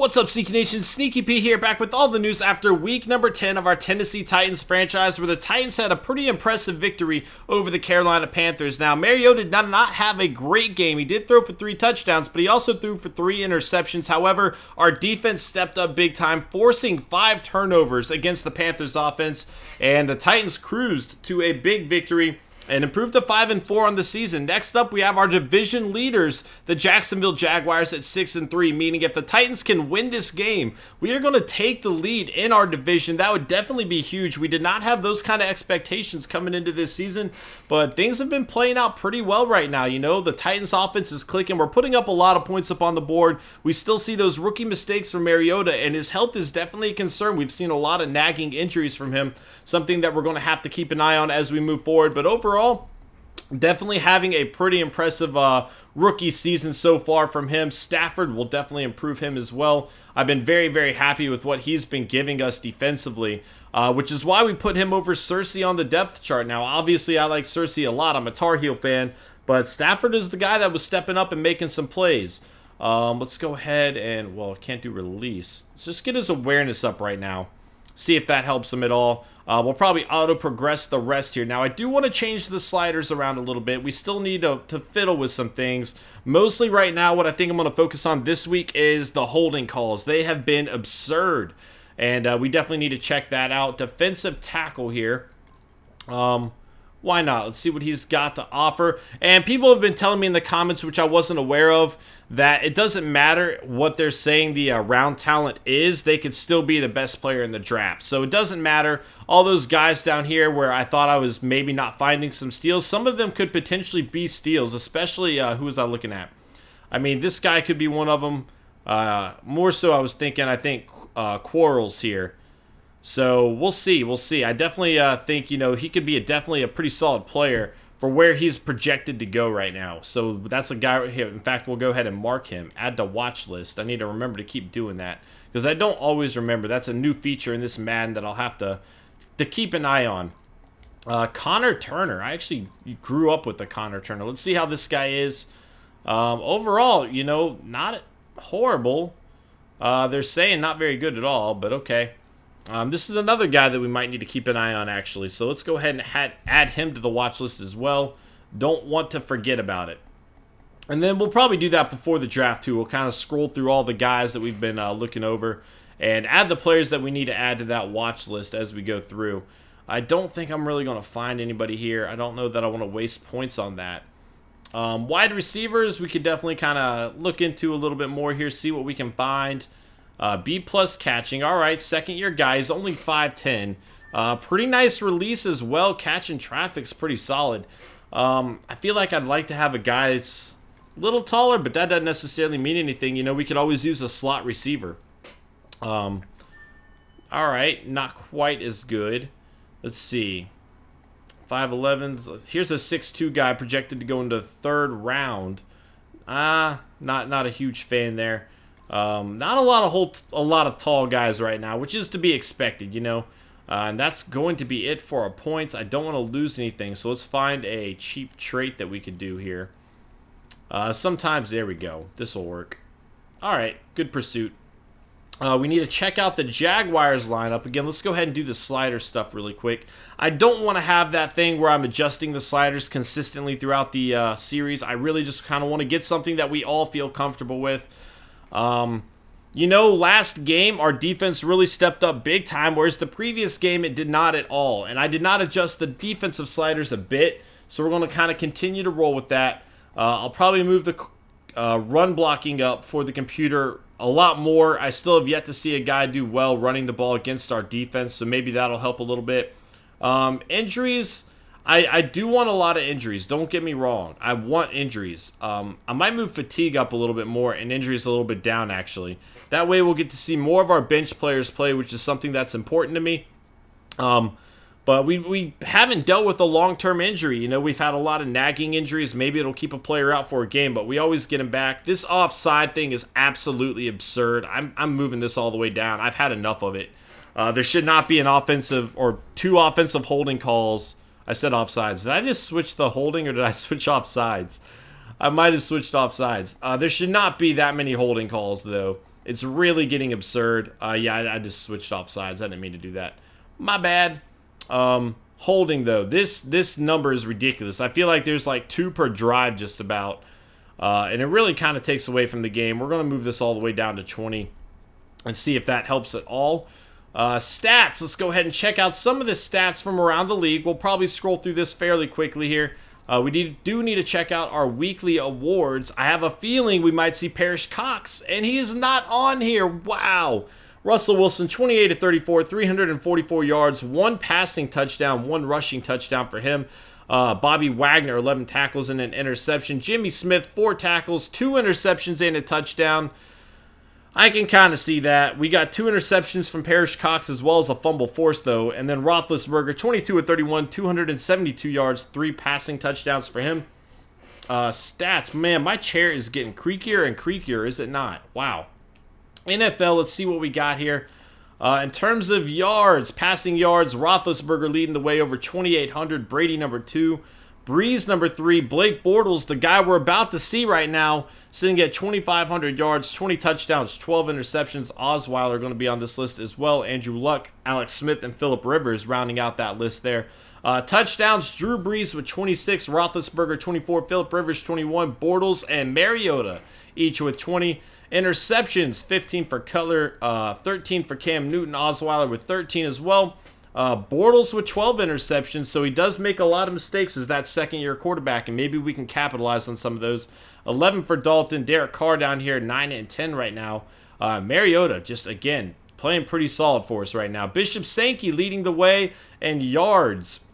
What's up, Sneaky Nation? Sneaky P here, back with all the news after week number 10 of our Tennessee Titans franchise, where the Titans had a pretty impressive victory over the Carolina Panthers. Now, Mariota did not have a great game. He did throw for 3 touchdowns, but he also threw for 3 interceptions. However, our defense stepped up big time, forcing 5 turnovers against the Panthers offense, and the Titans cruised to a big victory and improved to 5-4 on the season. Next up, we have our division leaders, the Jacksonville Jaguars, at 6-3, meaning if the Titans can win this game, we are going to take the lead in our division. That would definitely be huge. We did not have those kind of expectations coming into this season, but things have been playing out pretty well right now. You know, the Titans offense is clicking. We're putting up a lot of points up on the board. We still see those rookie mistakes from Mariota, and his health is definitely a concern. We've seen a lot of nagging injuries from him, something that we're going to have to keep an eye on as we move forward. But overall, definitely having a pretty impressive rookie season so far from him. Stafford will definitely improve him as well. I've been very, very happy with what he's been giving us defensively, which is why we put him over Cersei on the depth chart. Now, obviously, I like Cersei a lot. I'm a Tar Heel fan, but Stafford is the guy that was stepping up and making some plays. Let's go ahead and, well, I can't do release. Let's just get his awareness up right now. See if that helps him at all. We'll probably auto-progress the rest here. Now, I do want to change the sliders around a little bit. We still need to fiddle with some things. Mostly right now, what I think I'm going to focus on this week is the holding calls. They have been absurd, and we definitely need to check that out. Defensive tackle here. Why not? Let's see what he's got to offer. And people have been telling me in the comments, which I wasn't aware of, that it doesn't matter what they're saying the round talent is. They could still be the best player in the draft. So it doesn't matter. All those guys down here where I thought I was maybe not finding some steals, some of them could potentially be steals, especially who was I looking at? I mean, this guy could be one of them. More so I was thinking, I think, Quarles here. So we'll see. We'll see. I definitely think, you know, he could be definitely a pretty solid player for where he's projected to go right now. So that's a guy right here. In fact, we'll go ahead and mark him. Add to watch list. I need to remember to keep doing that because I don't always remember. That's a new feature in this Madden that I'll have to keep an eye on. Connor Turner. I actually grew up with the Connor Turner. Let's see how this guy is. Overall, you know, not horrible. They're saying not very good at all, but okay. This is another guy that we might need to keep an eye on, actually. So let's go ahead and add him to the watch list as well. Don't want to forget about it. And then we'll probably do that before the draft, too. We'll kind of scroll through all the guys that we've been looking over and add the players that we need to add to that watch list as we go through. I don't think I'm really going to find anybody here. I don't know that I want to waste points on that. Wide receivers, we could definitely kind of look into a little bit more here, see what we can find. B+ catching. All right, second year guy. He's only 5'10". Pretty nice release as well. Catching traffic's pretty solid. I feel like I'd like to have a guy that's a little taller, but that doesn't necessarily mean anything. You know, we could always use a slot receiver. All right, not quite as good. Let's see. 5'11". Here's a 6'2" guy projected to go into the 3rd round. Not a huge fan there. Not a lot of tall guys right now, which is to be expected, you know. And that's going to be it for our points. I don't want to lose anything, so let's find a cheap trait that we could do here. Sometimes, there we go. This will work. All right, good pursuit. We need to check out the Jaguars lineup. Again, let's go ahead and do the slider stuff really quick. I don't want to have that thing where I'm adjusting the sliders consistently throughout the series. I really just kind of want to get something that we all feel comfortable with. You know, last game, our defense really stepped up big time, whereas the previous game, it did not at all. And I did not adjust the defensive sliders a bit, so we're going to kind of continue to roll with that. I'll probably move the run blocking up for the computer a lot more. I still have yet to see a guy do well running the ball against our defense, so maybe that'll help a little bit. Injuries... I do want a lot of injuries. Don't get me wrong. I want injuries. I might move fatigue up a little bit more and injuries a little bit down, actually. That way we'll get to see more of our bench players play, which is something that's important to me. But we haven't dealt with a long-term injury. You know, we've had a lot of nagging injuries. Maybe it'll keep a player out for a game, but we always get him back. This offside thing is absolutely absurd. I'm moving this all the way down. I've had enough of it. There should not be an offensive or 2 offensive holding calls. I said offsides. Did I just switch the holding or did I switch offsides? I might have switched offsides. There should not be that many holding calls, though. It's really getting absurd. Yeah, I just switched off sides. I didn't mean to do that. My bad. Holding, though. This number is ridiculous. I feel like there's like 2 per drive just about. And it really kind of takes away from the game. We're going to move this all the way down to 20 and see if that helps at all. Stats. Let's go ahead and check out some of the stats from around the league. We'll probably scroll through this fairly quickly here. We do need to check out our weekly awards. I have a feeling we might see Parrish Cox, and he is not on here. Wow. Russell Wilson, 28 of 34, 344 yards, 1 passing touchdown, 1 rushing touchdown for him. Bobby Wagner, 11 tackles and an interception. Jimmy Smith, 4 tackles, 2 interceptions and a touchdown. I can kind of see that. We got 2 interceptions from Parrish Cox as well as a fumble force, though. And then Roethlisberger, 22 of 31, 272 yards, 3 passing touchdowns for him. Stats. Man, my chair is getting creakier and creakier, is it not? Wow. NFL, let's see what we got here. In terms of yards, passing yards, Roethlisberger leading the way over 2,800. Brady number 2. Breeze number 3. Blake Bortles, the guy we're about to see right now, sitting at 2,500 yards, 20 touchdowns, 12 interceptions. Osweiler are going to be on this list as well. Andrew Luck, Alex Smith, and Phillip Rivers rounding out that list there. Touchdowns, Drew Brees with 26, Roethlisberger 24, Phillip Rivers 21, Bortles and Mariota each with 20. Interceptions, 15 for Cutler, 13 for Cam Newton, Osweiler with 13 as well. Bortles with 12 interceptions, so he does make a lot of mistakes as that second-year quarterback, and maybe we can capitalize on some of those. 11 for Dalton, Derek Carr down here, 9 and 10 right now. Mariota, just again, playing pretty solid for us right now. Bishop Sankey leading the way, and yards.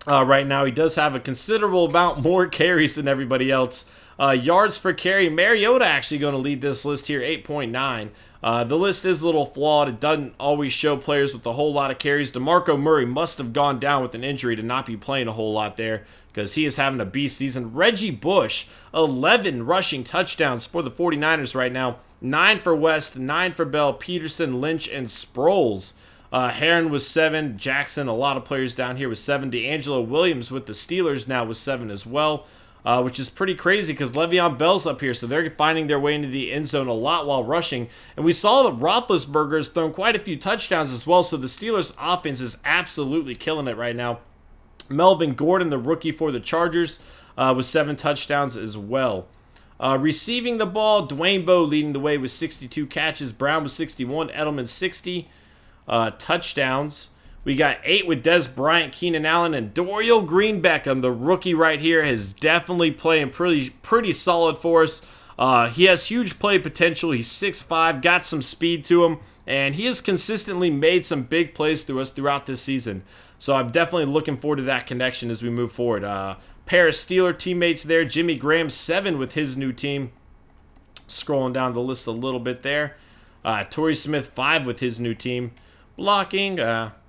Right now, he does have a considerable amount more carries than everybody else. Yards per carry, Mariota actually going to lead this list here, 8.9. The list is a little flawed. It doesn't always show players with a whole lot of carries. DeMarco Murray must have gone down with an injury to not be playing a whole lot there because he is having a beast season. Reggie Bush, 11 rushing touchdowns for the 49ers right now. 9 for West, 9 for Bell, Peterson, Lynch, and Sproles. Heron was 7. Jackson, a lot of players down here with 7. D'Angelo Williams with the Steelers now with 7 as well. Which is pretty crazy because Le'Veon Bell's up here, so they're finding their way into the end zone a lot while rushing. And we saw that Roethlisberger has thrown quite a few touchdowns as well, so the Steelers' offense is absolutely killing it right now. Melvin Gordon, the rookie for the Chargers, with 7 touchdowns as well. Receiving the ball, Dwayne Bowe leading the way with 62 catches. Brown with 61, Edelman 60 touchdowns. We got 8 with Des Bryant, Keenan Allen, and Dorial Green-Beckham, the rookie right here, is definitely playing pretty solid for us. He has huge play potential. He's 6'5", got some speed to him, and he has consistently made some big plays through us throughout this season. So I'm definitely looking forward to that connection as we move forward. Pair of Steeler teammates there. Jimmy Graham, 7 with his new team. Scrolling down the list a little bit there. Torrey Smith, 5 with his new team. Blocking,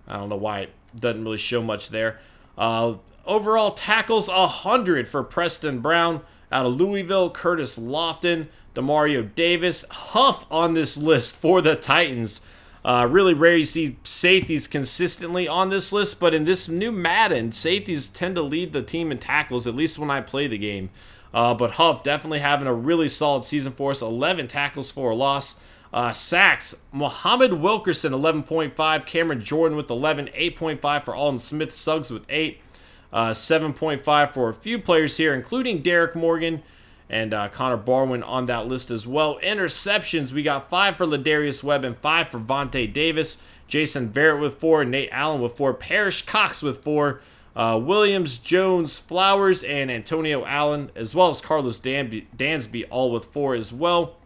I don't know why it doesn't really show much there. Overall tackles, 100 for Preston Brown. Out of Louisville, Curtis Lofton, Demario Davis. Huff on this list for the Titans. Really rare you see safeties consistently on this list, but in this new Madden, safeties tend to lead the team in tackles, at least when I play the game. But Huff definitely having a really solid season for us. 11 tackles for a loss. Sacks, Muhammad Wilkerson, 11.5. Cameron Jordan with 11. 8.5 for Alden Smith. Suggs with 8. 7.5 for a few players here, including Derek Morgan and Connor Barwin on that list as well. Interceptions, we got 5 for Ladarius Webb and 5 for Vontae Davis. Jason Barrett with 4. Nate Allen with 4. Parrish Cox with 4. Williams, Jones, Flowers, and Antonio Allen, as well as Carlos Dansby, all with 4 as well.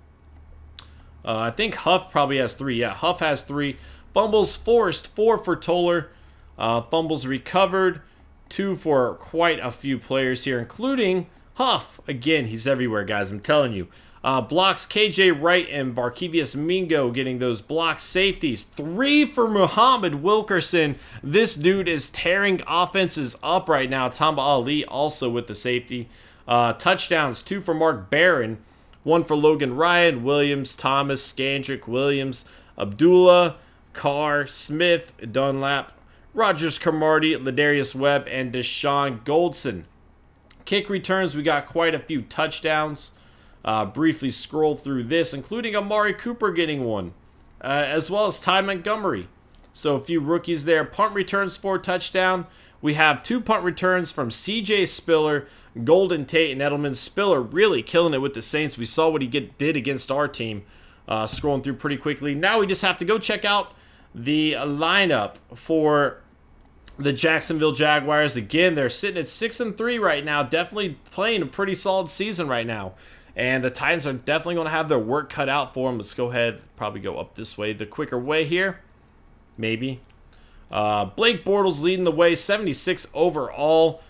I think Huff probably has 3. Yeah, Huff has 3. Fumbles forced, 4 for Toller. Fumbles recovered, 2 for quite a few players here, including Huff. Again, he's everywhere, guys, I'm telling you. Blocks, KJ Wright and Barkevius Mingo getting those blocks. Safeties, 3 for Muhammad Wilkerson. This dude is tearing offenses up right now. Tamba Ali also with the safety. Touchdowns, 2 for Mark Barron. 1 for Logan Ryan, Williams, Thomas, Scandrick, Williams, Abdullah, Carr, Smith, Dunlap, Rogers Cromartie, Ladarius Webb, and Deshaun Goldson. Kick returns, we got quite a few touchdowns. briefly scroll through this, including Amari Cooper getting one, as well as Ty Montgomery. So a few rookies there. Punt returns for touchdown. We have 2 punt returns from CJ Spiller, Golden Tate, and Edelman. Spiller really killing it with the Saints. We saw what he did against our team. Scrolling through pretty quickly. Now we just have to go check out the lineup for the Jacksonville Jaguars. Again, they're sitting at 6-3 right now. Definitely playing a pretty solid season right now. And the Titans are definitely going to have their work cut out for them. Let's go ahead, probably go up this way, the quicker way here. Maybe. Blake Bortles leading the way, 76 overall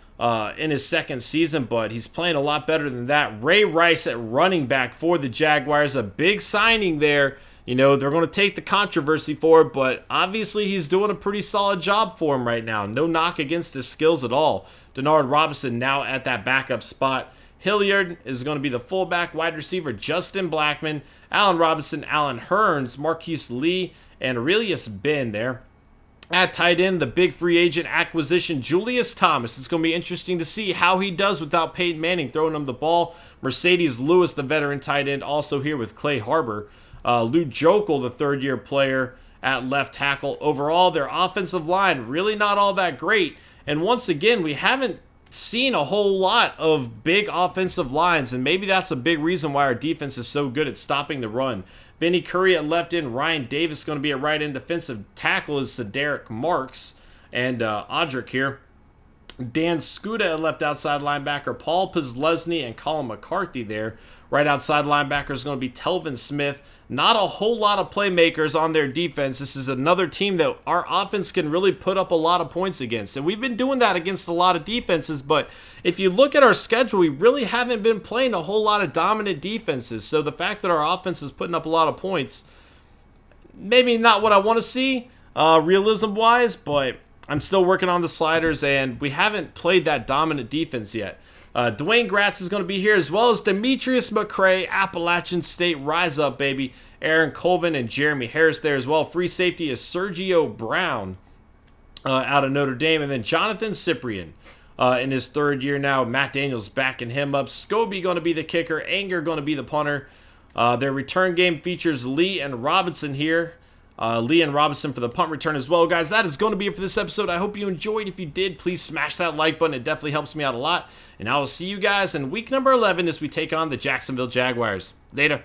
in his second season, but he's playing a lot better than that. Ray Rice at running back for the Jaguars, a big signing there. You know, they're going to take the controversy for it, but obviously he's doing a pretty solid job for him right now. No knock against his skills at all. Denard Robinson now at that backup spot. Hilliard is going to be the fullback. Wide receiver Justin Blackmon, Allen Robinson, Allen Hurns, Marquise Lee, and Aurelius Ben there. At tight end, the big free agent acquisition, Julius Thomas. It's going to be interesting to see how he does without Peyton Manning throwing him the ball. Mercedes Lewis, the veteran tight end, also here with Clay Harbor. Lou Jokel, the third-year player at left tackle. Overall, their offensive line, really not all that great. And once again, we haven't seen a whole lot of big offensive lines, and maybe that's a big reason why our defense is so good at stopping the run. Benny Curry at left end, Ryan Davis going to be at right end. Defensive tackle is Cedric Marks and Audric here. Dan Skuda at left outside linebacker, Paul Pizlesny and Colin McCarthy there. Right outside linebacker is going to be Telvin Smith. Not a whole lot of playmakers on their defense. This is another team that our offense can really put up a lot of points against. And we've been doing that against a lot of defenses. But if you look at our schedule, we really haven't been playing a whole lot of dominant defenses. So the fact that our offense is putting up a lot of points, maybe not what I want to see realism-wise, but I'm still working on the sliders, and we haven't played that dominant defense yet. Dwayne Gratz is going to be here, as well as Demetrius McCray, Appalachian State, rise up, baby. Aaron Colvin and Jeremy Harris there as well. Free safety is Sergio Brown out of Notre Dame, and then Jonathan Cyprien in his third year now. Matt Daniels backing him up. Scobie going to be the kicker. Anger going to be the punter. Their return game features Lee and Robinson here. Lee and Robinson for the punt return as well. Guys, that is going to be it for this episode. I hope you enjoyed. If you did, please smash that like button. It definitely helps me out a lot. And I will see you guys in week number 11 as we take on the Jacksonville Jaguars. Later.